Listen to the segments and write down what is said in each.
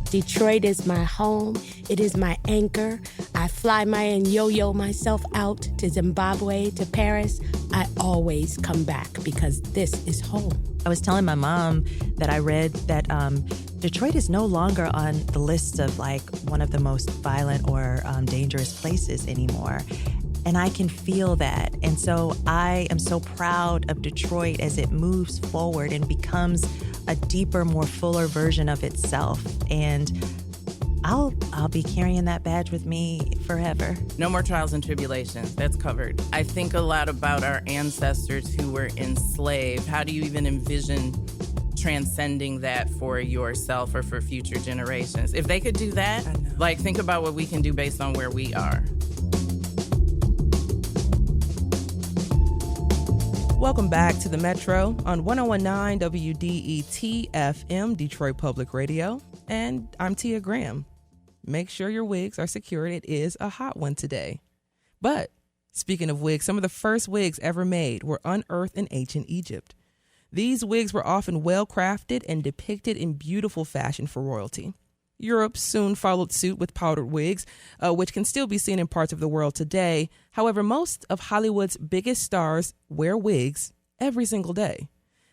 Detroit is my home. It is my anchor. I fly and yo-yo myself out to Zimbabwe, to Paris. I always come back because this is home. I was telling my mom that I read that Detroit is no longer on the list of like one of the most violent or dangerous places anymore. And I can feel that. And so I am so proud of Detroit as it moves forward and becomes a deeper, more fuller version of itself. And I'll be carrying that badge with me forever. No more trials and tribulations. That's covered. I think a lot about our ancestors who were enslaved. How do you even envision transcending that for yourself or for future generations? If they could do that, like, think about what we can do based on where we are. Welcome back to the Metro on 101.9 WDET FM, Detroit Public Radio. And I'm Tia Graham. Make sure your wigs are secured. It is a hot one today. But speaking of wigs, some of the first wigs ever made were unearthed in ancient Egypt. These wigs were often well crafted and depicted in beautiful fashion for royalty. Europe soon followed suit with powdered wigs, which can still be seen in parts of the world today. However, most of Hollywood's biggest stars wear wigs every single day.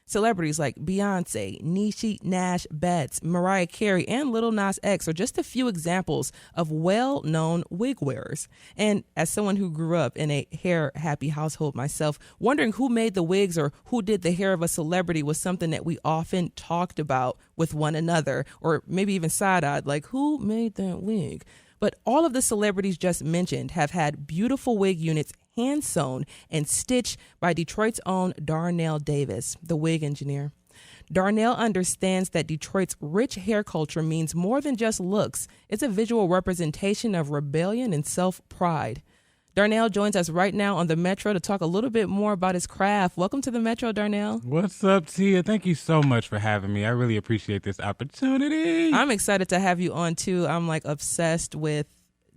Celebrities like Beyoncé, Niecy Nash-Betts, Mariah, Carey, and Lil Nas X are just a few examples of well-known wig wearers. And as someone who grew up in a hair-happy household myself, wondering who made the wigs or who did the hair of a celebrity was something that we often talked about with one another, or maybe even side-eyed, like, who made that wig? But all of the celebrities just mentioned have had beautiful wig units hand-sewn and stitched by Detroit's own Darnell Davis, the wig engineer. Darnell understands that Detroit's rich hair culture means more than just looks. It's a visual representation of rebellion and self-pride. Darnell joins us right now on the Metro to talk a little bit more about his craft. Welcome to the Metro, Darnell. What's up, Tia? Thank you so much for having me. I really appreciate this opportunity. I'm excited to have you on, too. I'm, like, obsessed with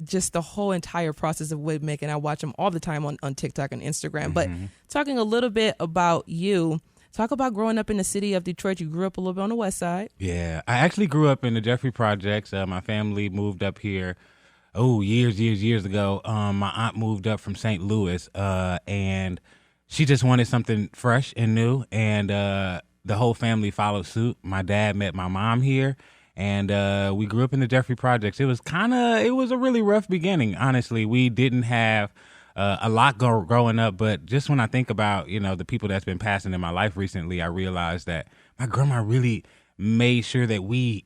just the whole entire process of wig making. I watch them all the time on TikTok and Instagram. But talking a little bit about you, talk about growing up in the city of Detroit. You grew up a little bit on the west side. Yeah, I actually grew up in the Jeffrey Projects. My family moved up here, years ago. My aunt moved up from St. Louis, and she just wanted something fresh and new, and the whole family followed suit. My dad met my mom here, and we grew up in the Jeffrey Projects. It was a really rough beginning, honestly. We didn't have a lot growing up, but just when I think about, the people that's been passing in my life recently, I realized that my grandma really made sure that we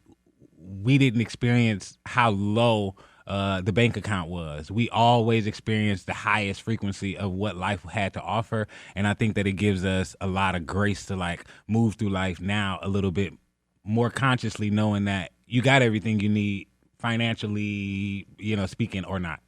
didn't experience how low the bank account was. We always experienced the highest frequency of what life had to offer, and I think that it gives us a lot of grace to, like, move through life now a little bit more consciously, knowing that you got everything you need financially, speaking, or not.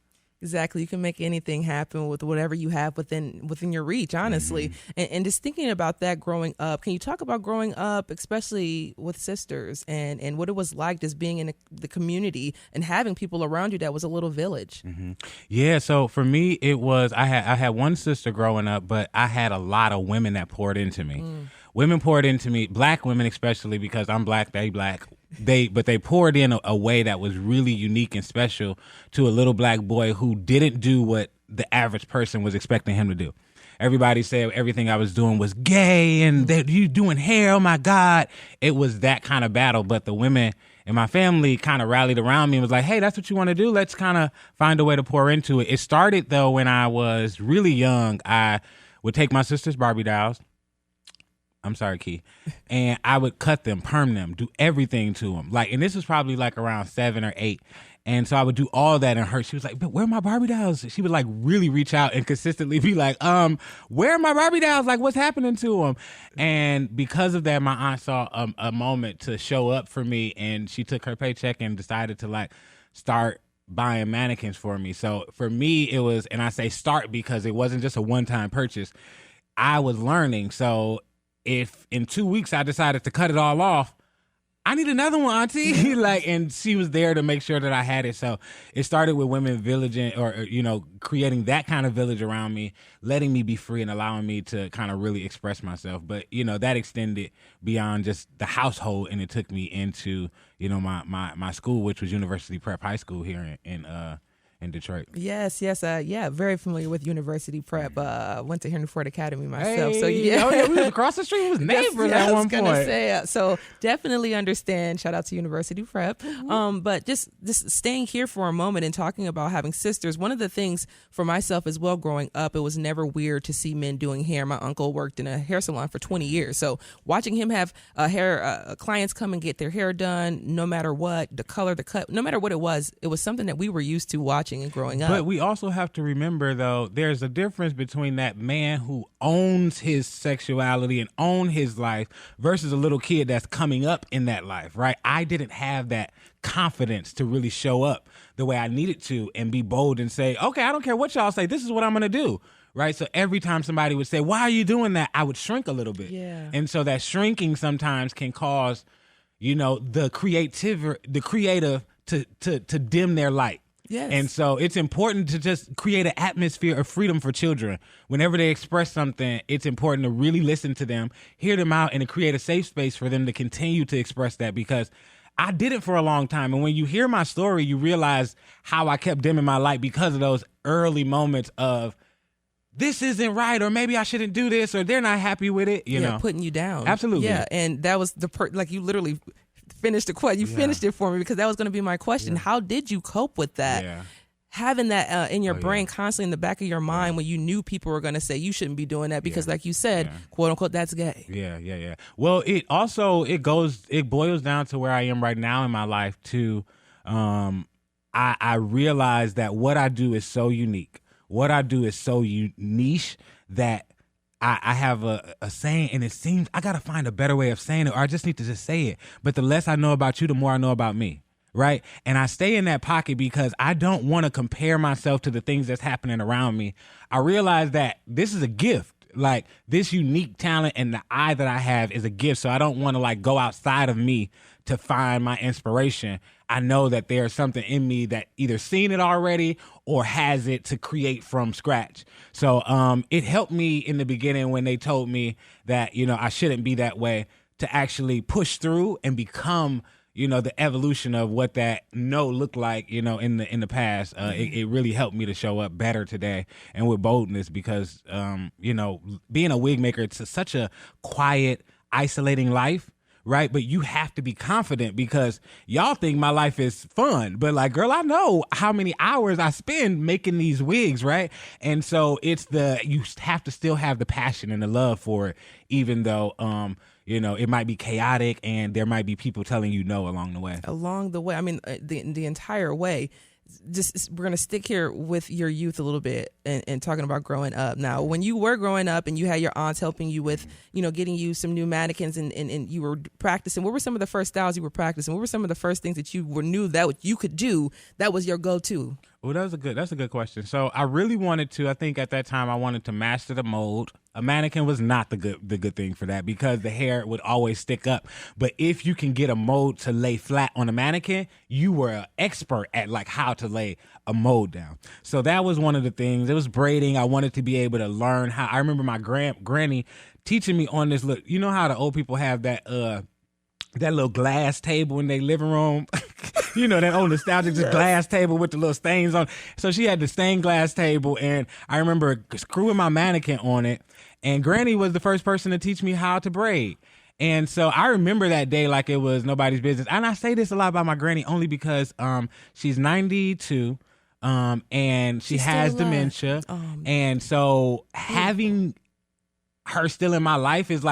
Exactly. You can make anything happen with whatever you have within your reach, honestly. And just thinking about that growing up, can you talk about growing up, especially with sisters, and what it was like just being in the community and having people around you that was a little village? Yeah, so for me, it was, I had one sister growing up, but I had a lot of women that poured into me. Women poured into me, black women especially, because I'm black, they black. But they poured in a way that was really unique and special to a little black boy who didn't do what the average person was expecting him to do. Everybody said everything I was doing was gay and that you doing hair, oh my God. It was that kind of battle, but the women in my family kind of rallied around me and was like, hey, that's what you want to do? Let's kind of find a way to pour into it. It started, though, when I was really young. I would take my sister's Barbie dolls. I'm sorry, Key. And I would cut them, perm them, do everything to them. And this was probably like around 7 or 8. And so I would do all that, and she was like, but where are my Barbie dolls? She would like really reach out and consistently be like, where are my Barbie dolls? Like, what's happening to them? And because of that, my aunt saw a moment to show up for me, and she took her paycheck and decided to start buying mannequins for me. So for me, it was, and I say start because it wasn't just a one-time purchase. I was learning. So if in 2 weeks I decided to cut it all off, I need another one, auntie. Like, and she was there to make sure that I had it. So it started with women villaging, or creating that kind of village around me, letting me be free and allowing me to kind of really express myself. But that extended beyond just the household, and it took me into my school, which was University Prep High School here in Detroit. Yes. Yeah, very familiar with University Prep. Went to Henry Ford Academy myself. Hey, so yeah. We was across the street. We was neighbors at one point. So definitely understand. Shout out to University Prep. But just staying here for a moment and talking about having sisters. One of the things for myself as well, growing up, it was never weird to see men doing hair. My uncle worked in a hair salon for 20 years. So watching him have clients come and get their hair done, no matter what, the color, the cut, no matter what it was something that we were used to watching and growing up. But we also have to remember, though, there's a difference between that man who owns his sexuality and owns his life versus a little kid that's coming up in that life, right? I didn't have that confidence to really show up the way I needed to and be bold and say, okay, I don't care what y'all say, this is what I'm going to do. Right. So every time somebody would say, why are you doing that? I would shrink a little bit. Yeah. And so that shrinking sometimes can cause, the creative to dim their light. Yes. And so it's important to just create an atmosphere of freedom for children. Whenever they express something, it's important to really listen to them, hear them out, and to create a safe space for them to continue to express that, because I did it for a long time. And when you hear my story, you realize how I kept dimming my light because of those early moments of, this isn't right, or maybe I shouldn't do this, or they're not happy with it, putting you down. Absolutely. Yeah, and that was like you literally finished the question. You finished it for me, because that was going to be my question. How did you cope with that? Yeah. Having that in your brain constantly in the back of your mind when you knew people were going to say you shouldn't be doing that because, like you said, quote unquote, that's gay. Yeah. Well, it boils down to where I am right now in my life too. I realize that what I do is so unique. What I do is so niche that I have a saying, and it seems I got to find a better way of saying it, or I just need to just say it. But the less I know about you, the more I know about me. Right. And I stay in that pocket because I don't want to compare myself to the things that's happening around me. I realize that this is a gift. Like, this unique talent and the eye that I have is a gift. So I don't want to go outside of me to find my inspiration. I know that there's something in me that either seen it already or has it to create from scratch. So it helped me in the beginning when they told me that, I shouldn't be that way, to actually push through and become, the evolution of what that no looked like, in the past. It really helped me to show up better today and with boldness because, being a wig maker, it's such a quiet, isolating life. Right. But you have to be confident because y'all think my life is fun. But girl, I know how many hours I spend making these wigs. Right. And so you have to still have the passion and the love for it, even though, it might be chaotic and there might be people telling you no along the way. I mean, the entire way. We're going to stick here with your youth a little bit and talking about growing up. Now, when you were growing up and you had your aunts helping you with, getting you some new mannequins and you were practicing, what were some of the first styles you were practicing? What were some of the first things that you knew that you could do that was your go-to? Well, that's a good question. So I really wanted to, I think at that time I wanted to master the mold. A mannequin was not the good thing for that because the hair would always stick up. But if you can get a mold to lay flat on a mannequin, you were an expert at how to lay a mold down. So that was one of the things. It was braiding. I wanted to be able to learn how. I remember my granny teaching me on this look. You know how the old people have that little glass table in their living room? That old nostalgic glass table with the little stains on. So she had the stained glass table, and I remember screwing my mannequin on it. And Granny was the first person to teach me how to braid. And so I remember that day like it was nobody's business. And I say this a lot about my granny only because she's 92 and she has dementia. And so having her still in my life is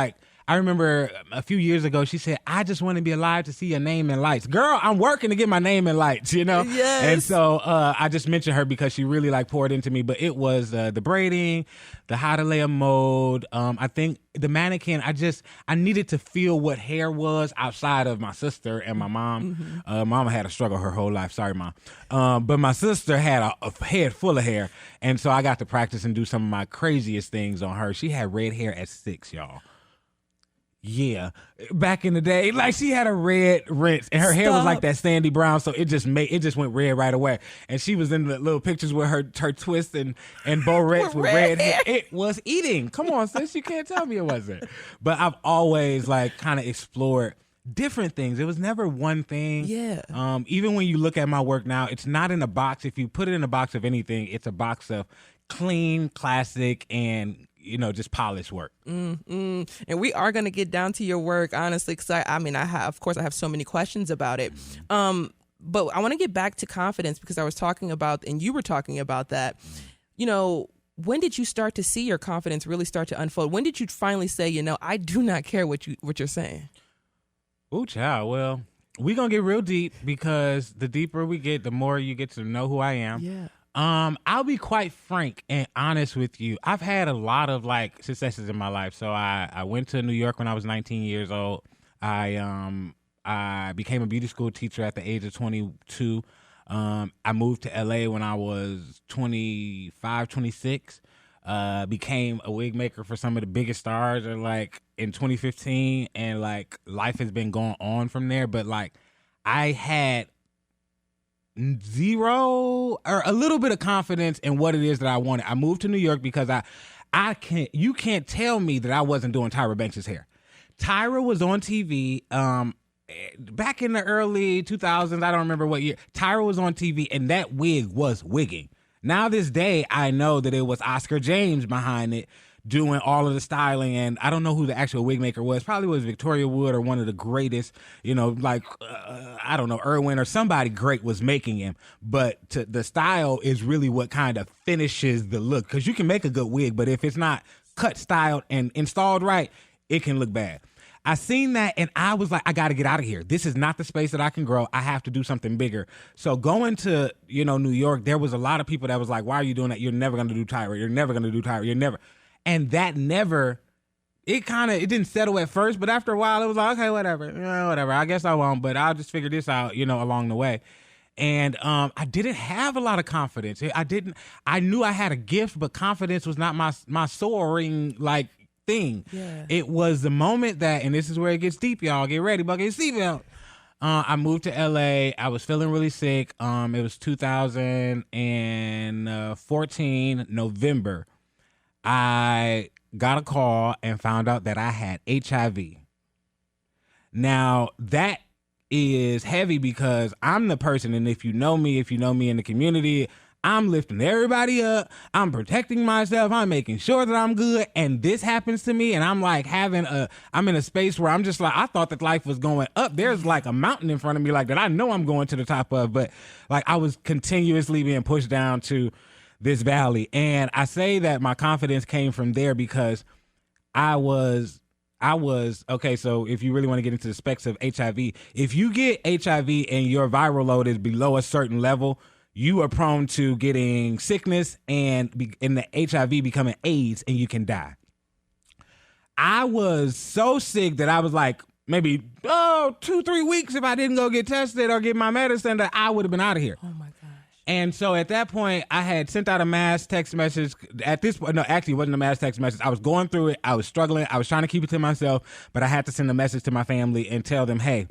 I remember a few years ago, she said, I just want to be alive to see your name in lights. Girl, I'm working to get my name in lights, Yes. And so I just mentioned her because she really poured into me. But it was the braiding, the how to lay a mold. I think the mannequin, I needed to feel what hair was outside of my sister and my mom. Mm-hmm. Mama had a struggle her whole life. Sorry, Mom. But my sister had a head full of hair. And so I got to practice and do some of my craziest things on her. She had red hair at 6, y'all. yeah, back in the day, like she had a red rinse and her hair was like that sandy brown, so it just went red right away. And she was in the little pictures with her twist and barrettes with red hair. It was eating. Come on, sis, you can't tell me it wasn't. But I've always like kind of explored different things. It was never one thing. Yeah. Even when you look at my work now, it's not in a box. If you put it in a box of anything, it's a box of clean, classic, and just polished work. And we are going to get down to your work, honestly, because I have so many questions about it. But I want to get back to confidence because I was talking about, and you were talking about that. When did you start to see your confidence really start to unfold? When did you finally say, I do not care what you're saying? Ooh, child. Well, we're going to get real deep because the deeper we get, the more you get to know who I am. Yeah. I'll be quite frank and honest with you. I've had a lot of like successes in my life. So I went to New York when I was 19 years old. I became a beauty school teacher at the age of 22. I moved to LA when I was 25, 26. Became a wig maker for some of the biggest stars in 2015, and like life has been going on from there. But like I had zero or a little bit of confidence in what it is that I wanted. I moved to New York because you can't tell me that I wasn't doing Tyra Banks' hair. Tyra was on TV back in the early 2000s. I don't remember what year. Tyra was on TV and that wig was wigging. Now this day, I know that it was Oscar James behind it doing all of the styling, and I don't know who the actual wig maker was. Probably was Victoria Wood or one of the greatest, I don't know, Irwin or somebody great was making him. But the style is really what kind of finishes the look, because you can make a good wig, but if it's not cut, styled, and installed right, it can look bad. I seen that and I was like, I got to get out of here. This is not the space that I can grow. I have to do something bigger. So going to, New York, there was a lot of people that was like, why are you doing that? You're never going to do Tyra. You're never going to do Tyra. You're never. And that never, it didn't settle at first, but after a while it was like, okay, whatever. Whatever. I guess I won't, but I'll just figure this out, along the way. And I didn't have a lot of confidence. I knew I had a gift, but confidence was not my soaring thing. Yeah. It was the moment that, and this is where it gets deep, y'all. Get ready, bucket your seatbelt. I moved to LA. I was feeling really sick. It was 2014, November. I got a call and found out that I had HIV. Now, that is heavy because I'm the person, and if you know me in the community, I'm lifting everybody up. I'm protecting myself. I'm making sure that I'm good. And this happens to me. And I'm like I'm in a space where I'm just like, I thought that life was going up. There's like a mountain in front of me like that I know I'm going to the top of. But like I was continuously being pushed down to this valley. And I say that my confidence came from there because I was, okay, so if you really want to get into the specs of HIV, if you get HIV and your viral load is below a certain level, you are prone to getting sickness and the HIV becoming AIDS, and you can die. I was so sick that I was like, maybe 2-3 weeks if I didn't go get tested or get my medicine, that I would have been out of here. Oh my gosh. And so at that point, I had sent out a mass text message. At this point, no, actually it wasn't a mass text message. I was going through it. I was struggling. I was trying to keep it to myself, but I had to send a message to my family and tell them, hey,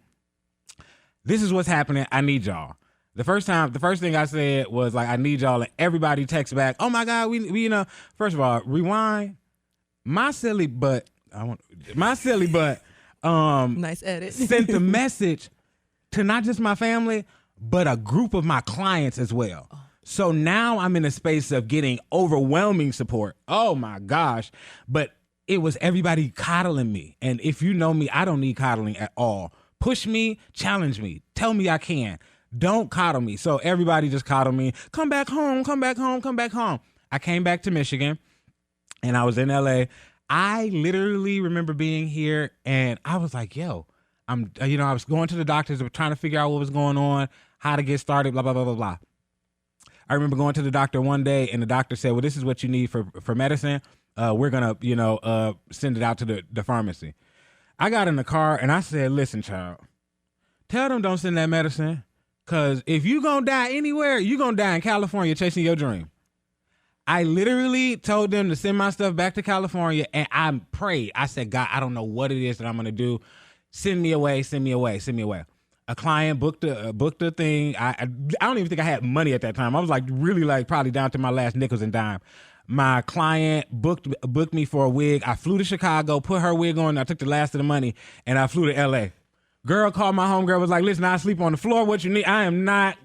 this is what's happening. I need y'all. The first thing I said was like, I need y'all, and everybody texts back, oh my God, we first of all, rewind. My silly butt, nice edit. sent the message to not just my family, but a group of my clients as well. Oh. So now I'm in a space of getting overwhelming support. Oh my gosh. But it was everybody coddling me. And if you know me, I don't need coddling at all. Push me, challenge me, tell me I can. Don't coddle me. So everybody just coddled me. Come back home, come back home, come back home. I came back to Michigan and I was in LA. I literally remember being here and I was like, yo, I was going to the doctors, trying to figure out what was going on, how to get started, blah, blah, blah, blah, blah. I remember going to the doctor one day and the doctor said, well, this is what you need for medicine. We're going to, send it out to the pharmacy. I got in the car and I said, listen, child, tell them don't send that medicine. Because if you going to die anywhere, you going to die in California chasing your dream. I literally told them to send my stuff back to California, and I prayed. I said, God, I don't know what it is that I'm going to do. Send me away, send me away, send me away. A client booked a thing. I don't even think I had money at that time. I was like really like probably down to my last nickels and dime. My client booked me for a wig. I flew to Chicago, put her wig on. I took the last of the money, and I flew to L.A. Girl called my homegirl, was like, listen, I sleep on the floor. What you need? I am not.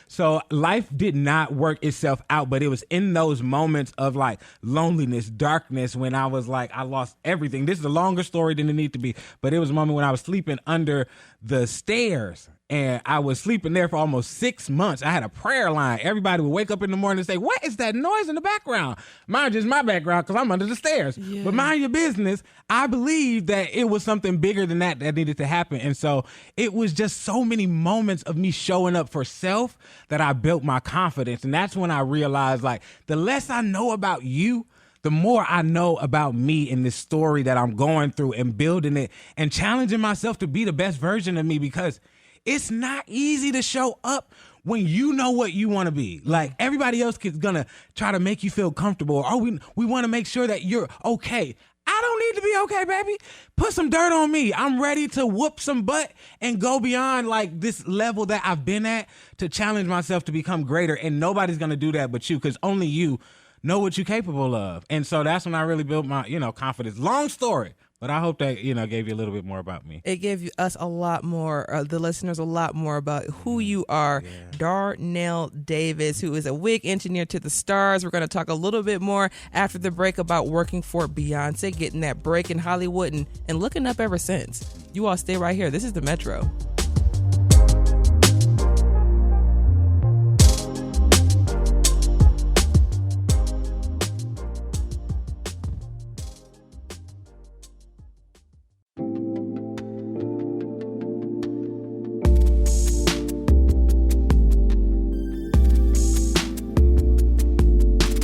So life did not work itself out, but it was in those moments of like loneliness, darkness, when I was like, I lost everything. This is a longer story than it need to be, but it was a moment when I was sleeping under the stairs. And I was sleeping there for almost 6 months. I had a prayer line. Everybody would wake up in the morning and say, what is that noise in the background? Mind just my background because I'm under the stairs. Yeah. But mind your business, I believed that it was something bigger than that needed to happen. And so it was just so many moments of me showing up for self that I built my confidence. And that's when I realized, like, the less I know about you, the more I know about me in this story that I'm going through and building it and challenging myself to be the best version of me, because it's not easy to show up when you know what you want to be. Like, everybody else is going to try to make you feel comfortable. Or we want to make sure that you're okay. I don't need to be okay, baby. Put some dirt on me. I'm ready to whoop some butt and go beyond like this level that I've been at to challenge myself to become greater. And nobody's going to do that but you, because only you know what you're capable of. And so that's when I really built my, confidence. Long story. But I hope that, gave you a little bit more about me. It gave us a lot more, the listeners a lot more about who you are. Yeah. Darnell Davis, who is a wig engineer to the stars. We're going to talk a little bit more after the break about working for Beyoncé, getting that break in Hollywood and looking up ever since. You all stay right here. This is The Metro.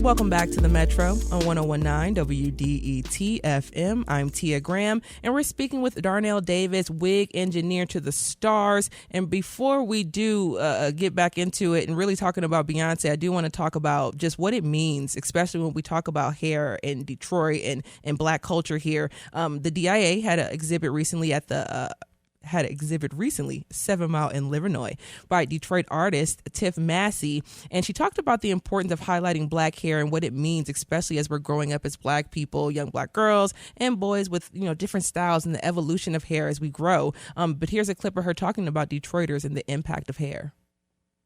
Welcome back to the Metro on 101.9 WDET FM. I'm Tia Graham, and we're speaking with Darnell Davis, wig engineer to the stars. And before we do get back into it and really talking about Beyonce, I do want to talk about just what it means, especially when we talk about hair in Detroit and Black culture here. The DIA had an exhibit recently at the 7 Mile in Livernois by Detroit artist Tiff Massey. And she talked about the importance of highlighting Black hair and what it means, especially as we're growing up as Black people, young Black girls and boys with, different styles and the evolution of hair as we grow. But here's a clip of her talking about Detroiters and the impact of hair.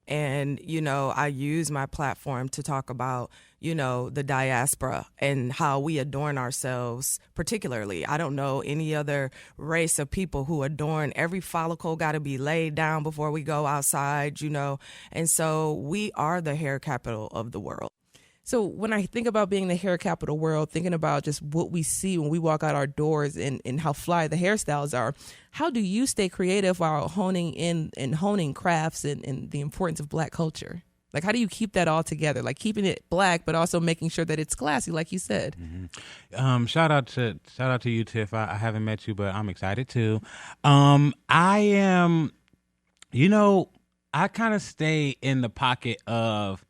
And, I use my platform to talk about, the diaspora and how we adorn ourselves particularly. I don't know any other race of people who adorn. Every follicle got to be laid down before we go outside, And so we are the hair capital of the world. So when I think about being the hair capital world, thinking about just what we see when we walk out our doors and how fly the hairstyles are, how do you stay creative while honing crafts and the importance of Black culture? Like, how do you keep that all together? Like keeping it Black, but also making sure that it's classy, like you said. Mm-hmm. Shout out to you, Tiff. I haven't met you, but I'm excited too. I am, I kind of stay in the pocket of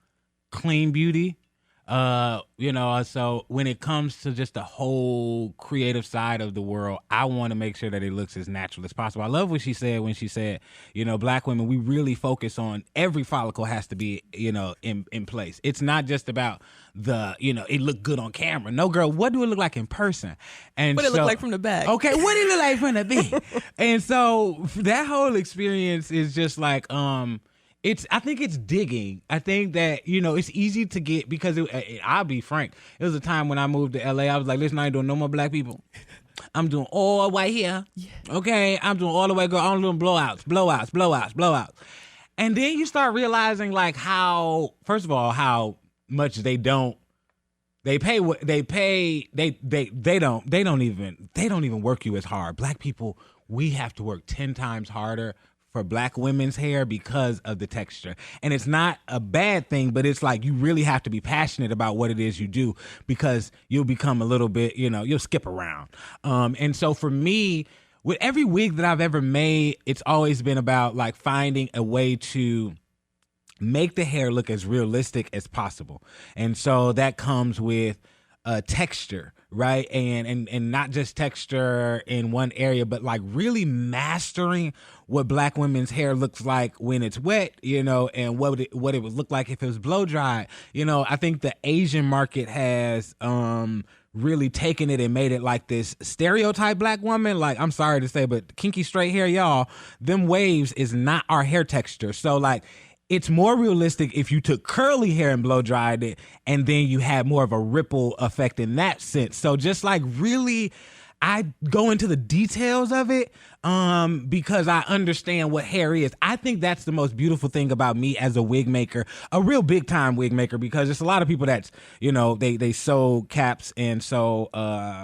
clean beauty. So when it comes to just the whole creative side of the world, I want to make sure that it looks as natural as possible. I love what she said when she said, Black women, we really focus on every follicle has to be, in place. It's not just about it look good on camera. No, girl, what do it look like in person? And what it look like from the back? Okay, what it look like from the back? And so that whole experience is just like, I think it's digging. I think that, it's easy to get, because I'll be frank. It was a time when I moved to LA. I was like, listen, I ain't doing no more Black people. I'm doing all white here. Yeah. Okay. I'm doing all the way, girl. I'm doing blowouts. And then you start realizing like how much they don't even work you as hard. Black people, we have to work 10 times harder for Black women's hair because of the texture. And it's not a bad thing, but it's like you really have to be passionate about what it is you do, because you'll become a little bit, you'll skip around. And so for me, with every wig that I've ever made, it's always been about like finding a way to make the hair look as realistic as possible. And so that comes with texture, right? And not just texture in one area, but like really mastering what Black women's hair looks like when it's wet, and what it would look like if it was blow dried. I think the Asian market has really taken it and made it like this stereotype Black woman. Like, I'm sorry to say, but kinky straight hair, y'all, them waves is not our hair texture. So like, it's more realistic if you took curly hair and blow dried it, and then you had more of a ripple effect in that sense. So just like really, I go into the details of it because I understand what hair is. I think that's the most beautiful thing about me as a wig maker, a real big time wig maker, because there's a lot of people that's, they sew caps and sew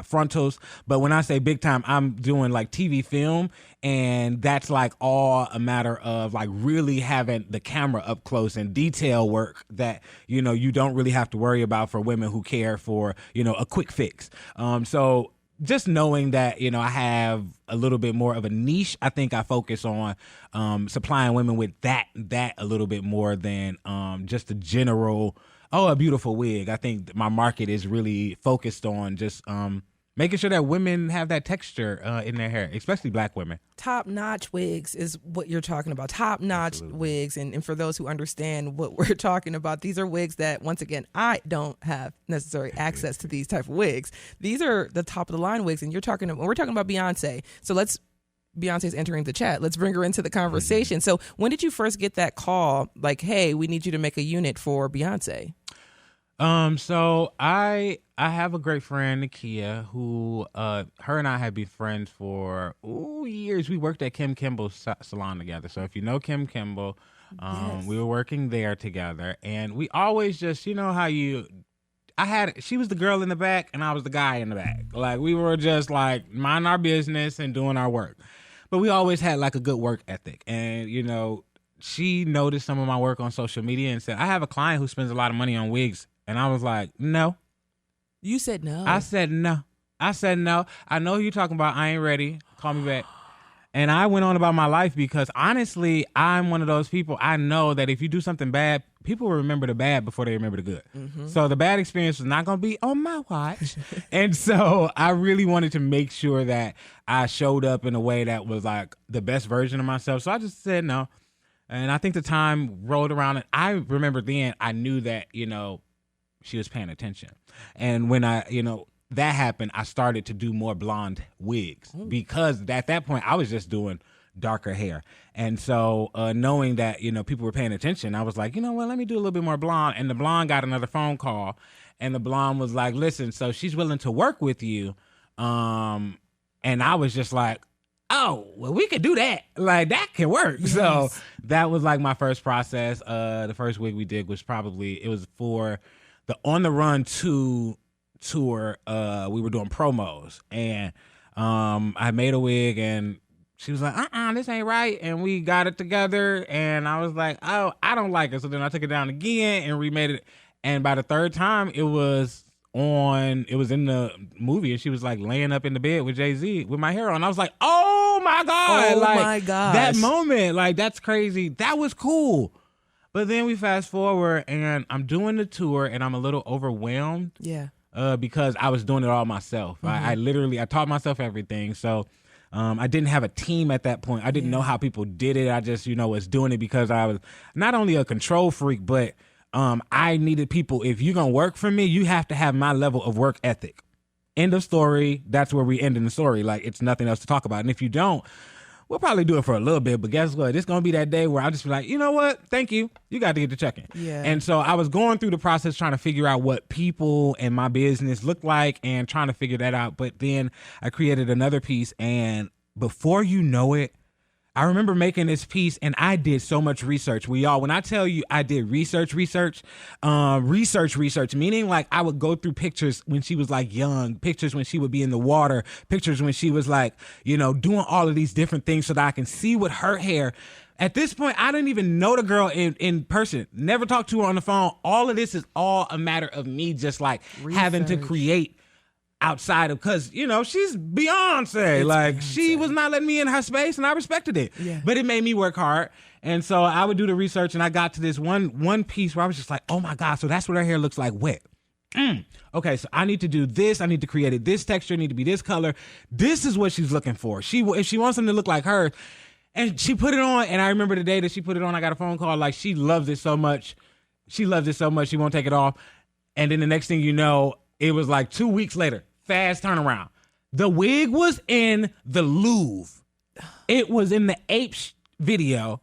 frontals. But when I say big time, I'm doing like TV film, and that's like all a matter of like really having the camera up close and detail work that, you don't really have to worry about for women who care for, a quick fix. So just knowing that, I have a little bit more of a niche, I think I focus on supplying women with that a little bit more than just a general, a beautiful wig. I think my market is really focused on just making sure that women have that texture in their hair, especially Black women. Top-notch wigs is what you're talking about. Top-notch wigs. And for those who understand what we're talking about, these are wigs that, once again, I don't have necessary access to these type of wigs. These are the top-of-the-line wigs, and we're talking about Beyoncé. So Beyonce's entering the chat. Let's bring her into the conversation. So when did you first get that call, like, hey, we need you to make a unit for Beyoncé? So I have a great friend, Nakia, who, her and I have been friends for years. We worked at Kim Kimball's salon together. So if you know Kim Kimball, Yes. we were working there together, and we always just, she was the girl in the back and I was the guy in the back. Like, we were just like minding our business and doing our work, but we always had like a good work ethic. And, she noticed some of my work on social media and said, I have a client who spends a lot of money on wigs. And I was like, no. You said no. I said no. I know who you're talking about. I ain't ready. Call me back. And I went on about my life because honestly, I'm one of those people. I know that if you do something bad, people will remember the bad before they remember the good. Mm-hmm. So the bad experience was not going to be on my watch. And so I really wanted to make sure that I showed up in a way that was like the best version of myself. So I just said no. And I think the time rolled around, and I remember then I knew that, she was paying attention. And when that happened, I started to do more blonde wigs because at that point I was just doing darker hair. And so knowing that, people were paying attention, I was like, let me do a little bit more blonde. And the blonde got another phone call, and the blonde was like, listen, so she's willing to work with you. And I was just like, oh, well, we could do that. Like, that can work. Yes. So that was like my first process. The first wig we did was it was for the On the Run 2 tour. We were doing promos, and I made a wig, and she was like, this ain't right. And we got it together, and I was like, oh, I don't like it. So then I took it down again and remade it. And by the third time, it was in the movie, and she was like laying up in the bed with Jay-Z with my hair on. I was like, oh my God. Oh like, my gosh. That moment, like, that's crazy. That was cool. But then we fast forward, and I'm doing the tour, and I'm a little overwhelmed. Yeah. Because I was doing it all myself. Mm-hmm. I taught myself everything. So I didn't have a team at that point. I didn't know how people did it. I just, was doing it because I was not only a control freak, but I needed people. If you're going to work for me, you have to have my level of work ethic. End of story. That's where we end in the story. Like, it's nothing else to talk about. And if you don't, we'll probably do it for a little bit, but guess what? It's going to be that day where I'll just be like, you know what? Thank you. You got to get the check-in. Yeah. And so I was going through the process trying to figure out what people and my business looked like and trying to figure that out. But then I created another piece, and before you know it, I remember making this piece, and I did so much research. When I tell you I did research, meaning like I would go through pictures when she was like young, pictures when she would be in the water, pictures when she was like, doing all of these different things so that I can see what her hair. At this point, I didn't even know the girl in person, never talked to her on the phone. All of this is all a matter of me just like having to create outside of, because, you know, she's Beyonce. She was not letting me in her space, and I respected it. Yeah. But it made me work hard. And so I would do the research, and I got to this one piece where I was just like, oh my God, so that's what her hair looks like wet. Okay, so I need to do this. I need to create it this texture. It need to be this color. This is what she's looking for. If she wants them to look like her, and she put it on, and I remember the day that she put it on, I got a phone call, like, she loves it so much. She loves it so much, she won't take it off. And then the next thing you know, it was like 2 weeks later, fast turnaround. The wig was in the Louvre. It was in the Apes video.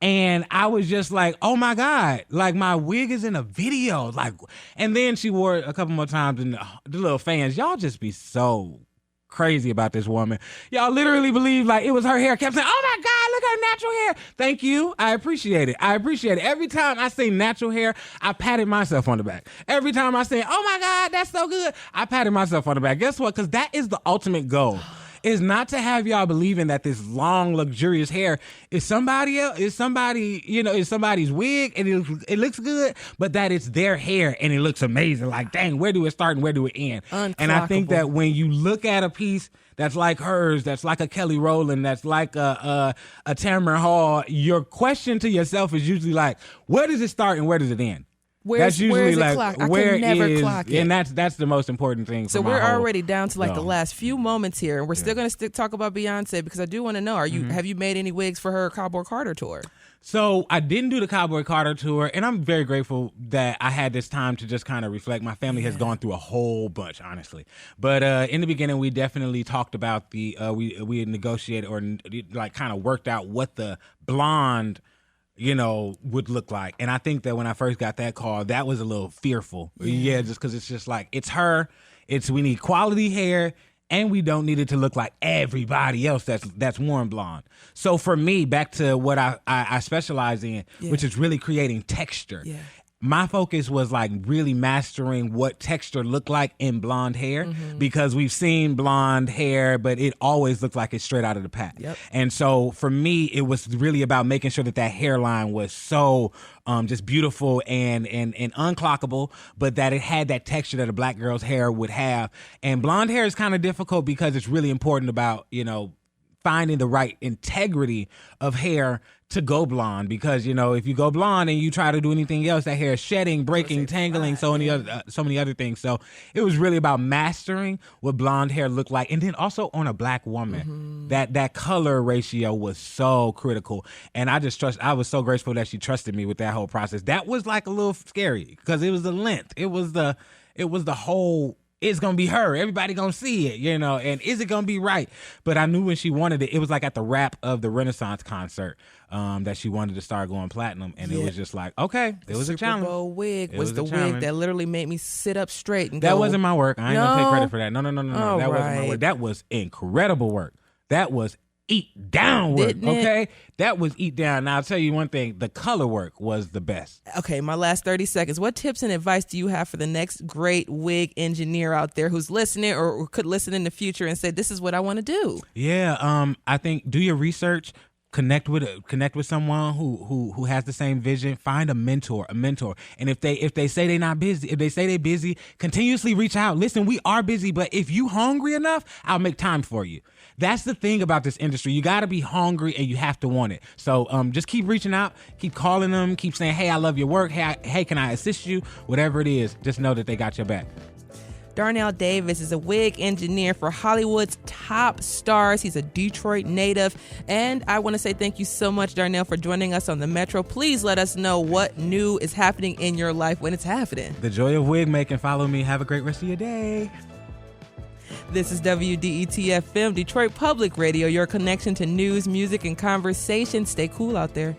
And I was just like, oh my God, like, my wig is in a video. Like, and then she wore it a couple more times, and the little fans, y'all just be so crazy about this woman. Y'all literally believe like it was her hair. Kept saying, oh my God, look at her natural hair. Thank you. I appreciate it. Every time I say natural hair, I patted myself on the back. Every time I say, oh my God, that's so good, I patted myself on the back. Guess what? Because that is the ultimate goal. Is not to have y'all believing that this long, luxurious hair is somebody else, is somebody's wig, and it looks good, but that it's their hair and it looks amazing. Like, dang, where do it start and where do it end? And I think that when you look at a piece that's like hers, that's like a Kelly Rowland, that's like a Tamara Hall, your question to yourself is usually like, where does it start and where does it end? That's usually like where is, clock it. And that's the most important thing. So we're already down to like the last few moments here, and we're still going to talk about Beyonce, because I do want to know: have you made any wigs for her Cowboy Carter tour? So I didn't do the Cowboy Carter tour, and I'm very grateful that I had this time to just kind of reflect. My family has gone through a whole bunch, honestly. But in the beginning, we definitely talked about we had negotiated or like kind of worked out what the blonde, would look like. And I think that when I first got that call, that was a little fearful. Yeah, just because it's just like, it's her. We need quality hair, and we don't need it to look like everybody else that's worn blonde. So for me, back to what I specialize in, which is really creating texture. Yeah. My focus was like really mastering what texture looked like in blonde hair, because we've seen blonde hair, but it always looked like it's straight out of the pack. Yep. And so for me, it was really about making sure that hairline was so just beautiful and unclockable, but that it had that texture that a black girl's hair would have. And blonde hair is kind of difficult because it's really important about, finding the right integrity of hair to go blonde, because if you go blonde and you try to do anything else, that hair is shedding, breaking, tangling, so many other things. So it was really about mastering what blonde hair looked like, and then also on a black woman, that color ratio was so critical. And I was so grateful that she trusted me with that whole process. That was like a little scary because it was the length, it was the whole. It's going to be her. Everybody going to see it, and is it going to be right? But I knew when she wanted it, it was like at the wrap of the Renaissance concert that she wanted to start going platinum. And it was just like, okay, it was a challenge. Super Bowl wig was the wig that literally made me sit up straight and That go, wasn't my work. I ain't going to take credit for that. No. That wasn't my work. That was incredible work. That was eat down work, okay? That was eat down. Now, I'll tell you one thing. The color work was the best. Okay, my last 30 seconds. What tips and advice do you have for the next great wig engineer out there who's listening or could listen in the future and say, this is what I want to do? Yeah, I think do your research. Connect with someone who has the same vision. Find a mentor. And if they say they're not busy, if they say they're busy, continuously reach out. Listen, we are busy, but if you hungry enough, I'll make time for you. That's the thing about this industry. You got to be hungry and you have to want it. So just keep reaching out, keep calling them, keep saying, hey, I love your work. Hey, can I assist you? Whatever it is, just know that they got your back. Darnell Davis is a wig engineer for Hollywood's top stars. He's a Detroit native. And I want to say thank you so much, Darnell, for joining us on the Metro. Please let us know what new is happening in your life when it's happening. The joy of wig making. Follow me. Have a great rest of your day. This is WDET-FM, Detroit Public Radio, your connection to news, music, and conversation. Stay cool out there.